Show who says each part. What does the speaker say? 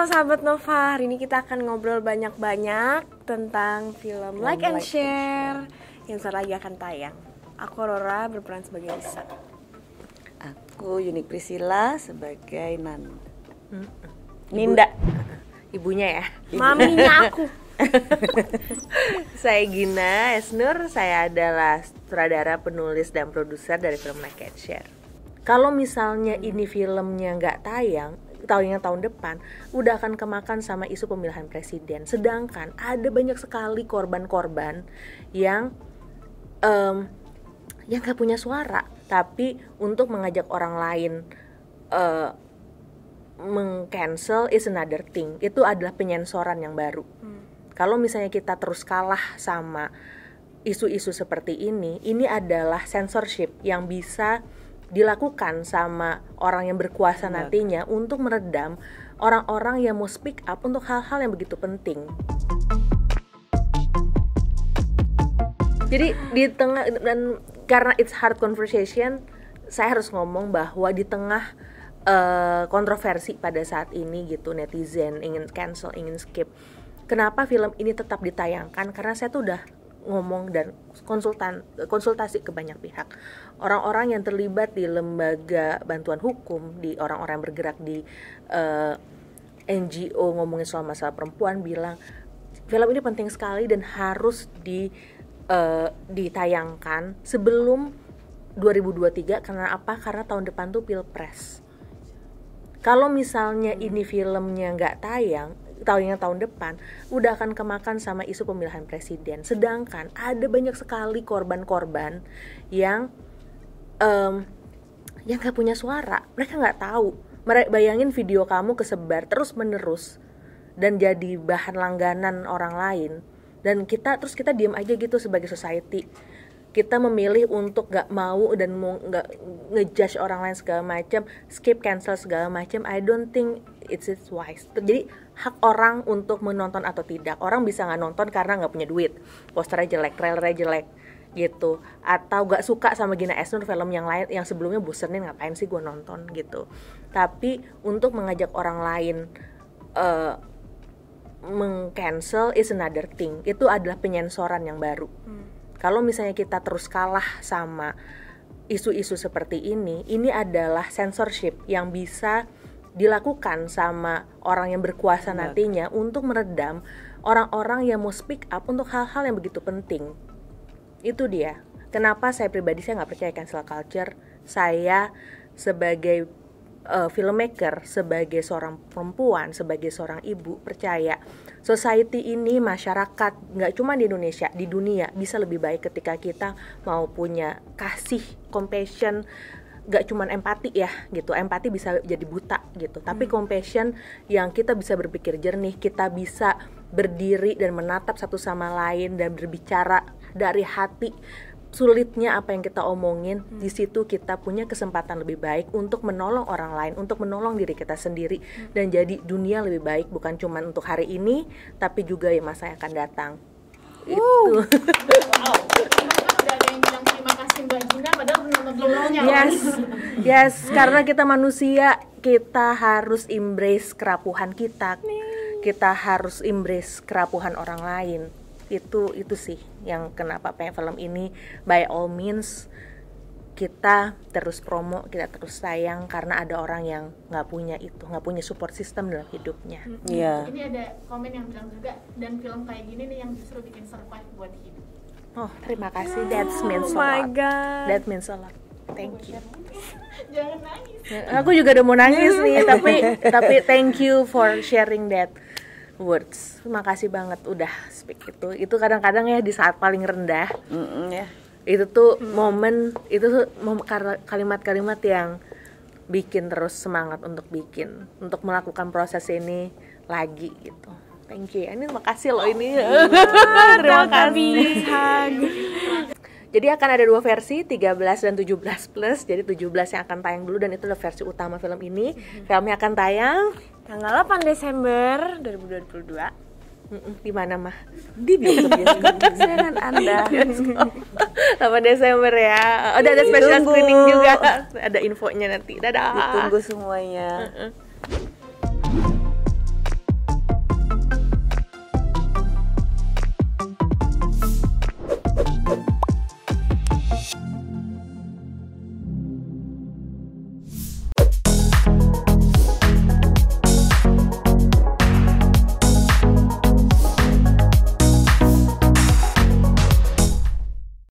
Speaker 1: sahabat Nova, hari ini kita akan ngobrol banyak-banyak tentang film Like and Share yang sebentar lagi akan tayang. Aku Aurora berperan sebagai Lisa.
Speaker 2: Aku Yunik Priscilla sebagai
Speaker 3: Ninda. Ibunya ya.
Speaker 1: Maminya aku.
Speaker 3: Saya Gina Esnur, saya adalah sutradara, penulis, dan produser dari film Like and Share. Kalau misalnya ini filmnya nggak tayang tahun depan, udah akan kemakan sama isu pemilihan presiden. Sedangkan ada banyak sekali korban-korban yang nggak punya suara, tapi untuk mengajak orang lain meng-cancel is another thing. Itu adalah penyensoran yang baru. Kalau misalnya kita terus kalah sama isu-isu seperti ini adalah censorship yang bisa dilakukan sama orang yang berkuasa nantinya untuk meredam orang-orang yang mau speak up untuk hal-hal yang begitu penting. Jadi di tengah, dan karena it's hard conversation, saya harus ngomong bahwa di tengah kontroversi pada saat ini gitu, netizen ingin cancel, ingin skip, kenapa film ini tetap ditayangkan? Karena saya tuh udah ngomong dan konsultasi ke banyak pihak, orang-orang yang terlibat di lembaga bantuan hukum, di orang-orang yang bergerak di NGO ngomongin soal masalah perempuan, bilang film ini penting sekali dan harus ditayangkan sebelum 2023. Karena apa? Karena tahun depan tuh pilpres. Kalau misalnya ini filmnya nggak tayang tahun depan, udah akan kemakan sama isu pemilihan presiden. Sedangkan ada banyak sekali korban-korban yang nggak punya suara. Mereka nggak tahu. Bayangin video kamu kesebar terus-menerus dan jadi bahan langganan orang lain. Dan kita diem aja gitu sebagai society. Kita memilih untuk nggak mau dan mau nggak ngejudge orang lain segala macam, skip, cancel segala macam. I don't think it's wise. Jadi hak orang untuk menonton atau tidak. Orang bisa nggak nonton karena nggak punya duit, posternya jelek, trailernya jelek gitu, atau nggak suka sama Gina Esnur film yang lain yang sebelumnya bosenin, ngapain sih gue nonton gitu. Tapi untuk mengajak orang lain meng-cancel is another thing. Itu adalah penyensoran yang baru. Kalau misalnya kita terus kalah sama isu-isu seperti ini adalah censorship yang bisa dilakukan sama orang yang berkuasa nantinya untuk meredam orang-orang yang mau speak up untuk hal-hal yang begitu penting. Itu dia. Kenapa saya pribadi saya nggak percaya cancel culture. Saya sebagai filmmaker, sebagai seorang perempuan, sebagai seorang ibu, percaya society ini, masyarakat, nggak cuma di Indonesia, di dunia bisa lebih baik ketika kita mau punya kasih, compassion, nggak cuma empati ya gitu. Empati bisa jadi buta gitu, tapi compassion yang kita bisa berpikir jernih, kita bisa berdiri dan menatap satu sama lain dan berbicara dari hati. Sulitnya apa yang kita omongin, di situ kita punya kesempatan lebih baik untuk menolong orang lain, untuk menolong diri kita sendiri, dan jadi dunia lebih baik, bukan cuma untuk hari ini tapi juga yang masa yang akan datang. Itu.
Speaker 4: Wow. Udah ada yang bilang terima kasih Mbak Gina padahal belum nonton.
Speaker 3: Yes, karena kita manusia, kita harus embrace kerapuhan kita. Kita harus embrace kerapuhan orang lain. Itu sih yang kenapa film ini by all means kita terus promo, kita terus sayang, karena ada orang yang nggak punya support system dalam hidupnya.
Speaker 2: Iya.
Speaker 4: Ini ada komen yang bilang juga, dan film kayak gini nih yang justru bikin survive buat hidup.
Speaker 3: Oh, terima kasih. That means a lot.
Speaker 1: Oh my god.
Speaker 3: That means a lot. Thank you.
Speaker 4: Jangan nangis.
Speaker 3: Aku juga udah mau nangis nih, tapi thank you for sharing that words. Terima kasih banget udah speak itu. Itu kadang-kadang ya di saat paling rendah.
Speaker 2: Ya.
Speaker 3: Itu tuh momen, itu tuh kalimat-kalimat yang bikin terus semangat untuk melakukan proses ini lagi gitu. Thank you. Ini makasih loh ini. Terima kasih. Jadi akan ada 2 versi, 13 dan 17 plus. Jadi 17 yang akan tayang dulu, dan itu adalah versi utama film ini. Filmnya akan tayang
Speaker 1: Tanggal 8 Desember 2022.
Speaker 3: Di mana mah?
Speaker 2: Di bioskop kesayangan Anda.
Speaker 3: 8 Desember ya. Udah ada special screening juga. Ada infonya nanti. Dadah.
Speaker 2: Ditunggu semuanya.